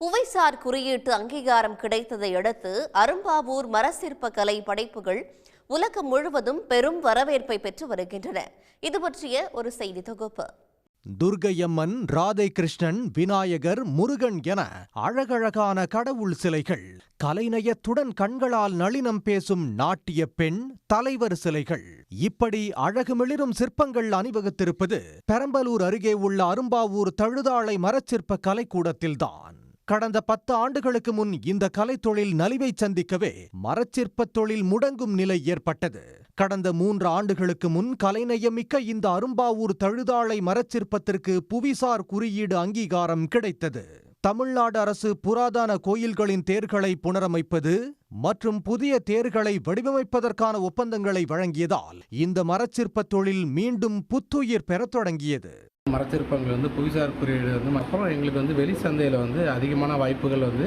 புவிசார் குறியீட்டு அங்கீகாரம் கிடைத்ததை அடுத்து அரும்பாவூர் மரசிற்ப கலை படைப்புகள் உலகம் முழுவதும் பெரும் வரவேற்பை பெற்று வருகின்றன. இது பற்றிய ஒரு செய்தி தொகுப்பு. துர்க்கையம்மன், ராதை கிருஷ்ணன், விநாயகர், முருகன் என அழகழகான கடவுள் சிலைகள், கலைநயத்துடன் கண்களால் நளினம் பேசும் நாட்டிய பெண், தலைவர் சிலைகள், இப்படி அழகுமிளிரும் சிற்பங்கள் அணிவகுத்திருப்பது பெரம்பலூர் அருகே உள்ள அரும்பாவூர் தழுதாழை மரச்சிற்ப கலைக்கூடத்தில்தான். கடந்த 10 ஆண்டுகளுக்கு முன் இந்த கலைத்தொழில் நலிவை சந்திக்கவே மரச்சிற்பத் தொழில் முடங்கும் நிலை ஏற்பட்டது. கடந்த 3 ஆண்டுகளுக்கு முன் கலைநயமிக்க இந்த அரும்பாவூர் தழுதாழை மரச்சிற்பத்திற்கு புவிசார் குறியீடு அங்கீகாரம் கிடைத்தது. தமிழ்நாடு அரசு புராதன கோயில்களின் தேர்களை புனரமைப்பது மற்றும் புதிய தேர்களை வடிவமைப்பதற்கான ஒப்பந்தங்களை வழங்கியதால் இந்த மரச்சிற்பத் தொழில் மீண்டும் புத்துயிர் பெறத் தொடங்கியது. மரச்சிற்பங்கள் புவிசார் குறியீடு அப்புறம் எங்களுக்கு வெளி சந்தையில் அதிகமான வாய்ப்புகள் இது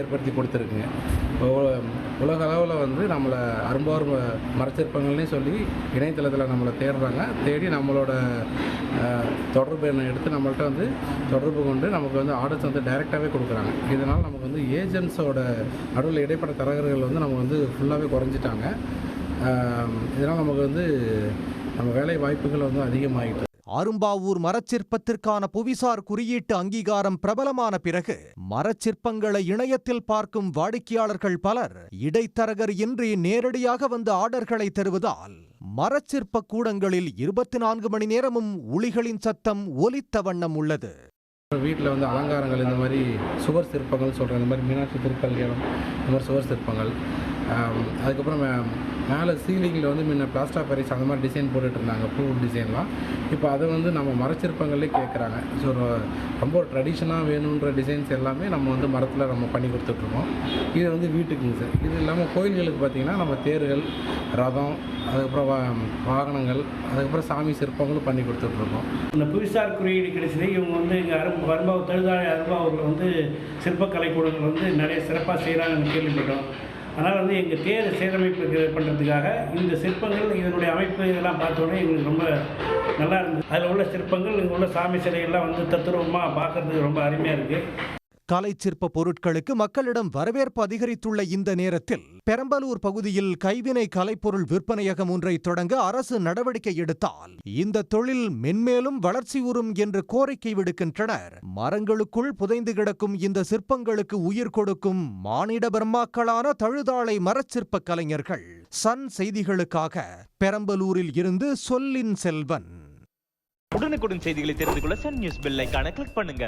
ஏற்படுத்தி கொடுத்துருக்குங்க. உலக அளவில் நம்மளை அரும்பாவூர் மரச்சிற்பங்கள்னே சொல்லி இணையதளத்தில் நம்மளை தேடுறாங்க. தேடி நம்மளோட தொடர்பு எண்ணை எடுத்து நம்மள்கிட்ட தொடர்பு கொண்டு நமக்கு ஆர்டர்ஸ் டைரெக்டாகவே கொடுக்குறாங்க. இதனால் நமக்கு ஏஜென்ட்ஸோட நடுவில் இடைப்பட்ட தரகர்கள் நம்ம ஃபுல்லாகவே குறைஞ்சிட்டாங்க. இதனால் நமக்கு நம்ம வேலை வாய்ப்புகள் அதிகமாகிட்டு. அரும்பாவூர் மரச்சிற்பத்திற்கான புவிசார் குறியீட்டு அங்கீகாரம் பிரபலமான பிறகு மரச்சிற்பங்களை இணையத்தில் பார்க்கும் வாடிக்கையாளர்கள் பலர் இடைத்தரகர் இன்றி நேரடியாக ஆர்டர்களை தருவதால் மரச்சிற்ப கூடங்களில் 24 மணி நேரமும் உளிகளின் சத்தம் ஒலித்த வண்ணம் உள்ளது. வீட்டில் அலங்காரங்கள் இந்த மாதிரி சுவர் சிற்பங்கள் சொல்கிறேன். இந்த மாதிரி மீனாட்சி திருக்கல்யாணம், இந்த மாதிரி சுவர் சிற்பங்கள், அதுக்கப்புறம் மேலே சீலிங்கில் முன்ன பிளாஸ்டர் பாரிஸ் அந்த மாதிரி டிசைன் போட்டுட்டு இருந்தாங்க, பூ டிசைன்லாம். இப்போ அதை நம்ம மரச்சிற்பங்களே கேட்குறாங்க. ஸோ ரொம்ப ட்ரெடிஷனாக வேணுன்ற டிசைன்ஸ் எல்லாமே நம்ம மரத்தில் நம்ம பண்ணி கொடுத்துட்ருக்கோம். இது வீட்டுக்குங்க சார். இது இல்லாமல் கோயில்களுக்கு பார்த்திங்கன்னா நம்ம தேர்கள், ரதம், அதுக்கப்புறம் வாகனங்கள், அதுக்கப்புறம் சாமி சிற்பங்களும் பண்ணி கொடுத்துட்ருக்கோம். இந்த புவிசார் குறியீடு கிடைச்சது. இவங்க இங்கே அரும்பாவூர் தழுதாழை அரும்பாவூரில் சிற்பக்கலை கூடங்கள் நிறைய சிறப்பாக செய்கிறாங்கன்னு கேள்விப்பட்டோம். அதனால் எங்கள் தேர் சீரமைப்பு பண்ணுறதுக்காக இந்த சிற்பங்கள், இதனுடைய அமைப்பு இதெல்லாம் பார்த்தோன்னே எங்களுக்கு ரொம்ப நல்லா இருந்தது. அதில் உள்ள சிற்பங்கள், இங்கே உள்ள சாமி சிலைகள்லாம் தத்துரூபமாக பார்க்குறதுக்கு ரொம்ப அருமையாக இருக்குது. கலைச்சிற்ப பொருட்களுக்கு மக்களிடம் வரவேற்பு அதிகரித்துள்ள இந்த நேரத்தில் பெரம்பலூர் பகுதியில் கைவினை கலைப்பொருள் விற்பனையகம் ஒன்றை தொடங்க அரசு நடவடிக்கை எடுத்தால் இந்த தொழில் மென்மேலும் வளர்ச்சியுறும் என்று கோரிக்கை விடுக்கின்றனர். மரங்களுக்குள் புதைந்து கிடக்கும் இந்த சிற்பங்களுக்கு உயிர் கொடுக்கும் மானிட பிரம்மாக்களான தழுதாழை மரச்சிற்ப கலைஞர்கள். சன் செய்திகளுக்காக பெரம்பலூரில் இருந்து சொல்லின் செல்வன். உடனுக்குடன் செய்திகளை தெரிந்து கொள்ள சன் நியூஸ் பெல் ஐகானை கிளிக் பண்ணுங்க.